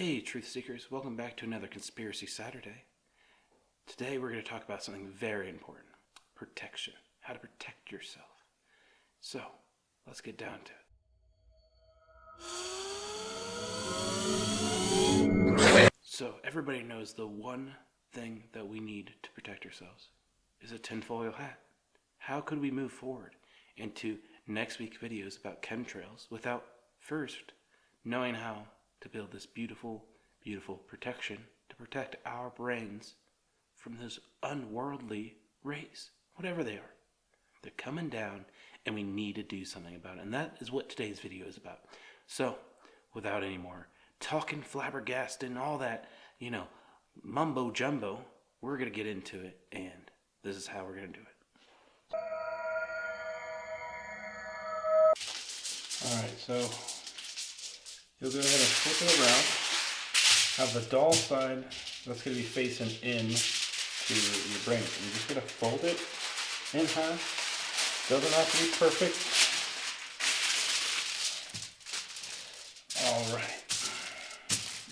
Hey, Truth Seekers, welcome back to another Conspiracy Saturday. Today we're going to talk about something very important. Protection. How to protect yourself. So, let's get down to it. So, everybody knows the one thing that we need to protect ourselves is a tinfoil hat. How could we move forward into next week's videos about chemtrails without first knowing how to build this beautiful, beautiful protection to protect our brains from those unworldly rays, whatever they are. They're coming down and we need to do something about it. And that is what today's video is about. So, without any more talking flabbergasted and all that, mumbo jumbo, we're going to get into it, and this is how we're going to do it. Alright, so you'll go ahead and flip it around. Have the dull side that's going to be facing in to your brain. And you're just going to fold it in half. Doesn't have to be perfect. Alright.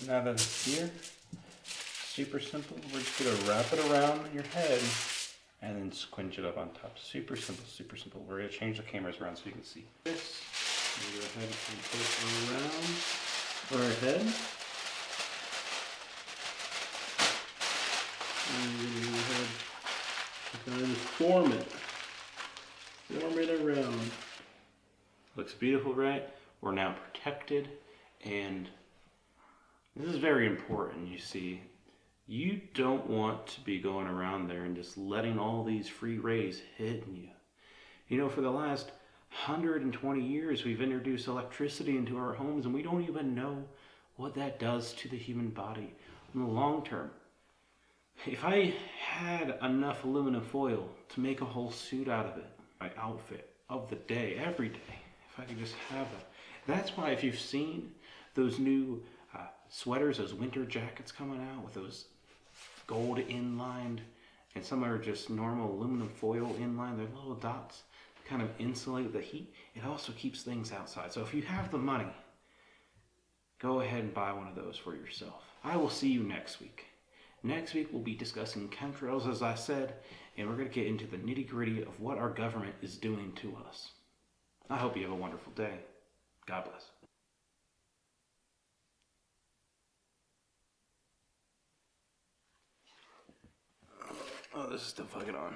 Now that it's here, super simple. We're just going to wrap it around your head and then squinch it up on top. Super simple, super simple. We're going to change the cameras around so you can see this. We'll go ahead and put it around our head. And we're going to go ahead and kind of form it. Form it around. Looks beautiful, right? We're now protected, and this is very important, you see. You don't want to be going around there and just letting all these free rays hit you. For the last 120 years, we've introduced electricity into our homes, and we don't even know what that does to the human body in the long term. If I had enough aluminum foil to make a whole suit out of it, my outfit of the day, every day, if I could just have that. That's why if you've seen those new sweaters, those winter jackets coming out with those gold inlined, and some are just normal aluminum foil inlined, they're little dots, kind of insulate the heat. It also keeps things outside. So if you have the money, go ahead and buy one of those for yourself. I will see you next week. Next week we'll be discussing chemtrails, as I said, and we're going to get into the nitty-gritty of what our government is doing to us. I hope you have a wonderful day. God bless. Oh, this is still fucking on.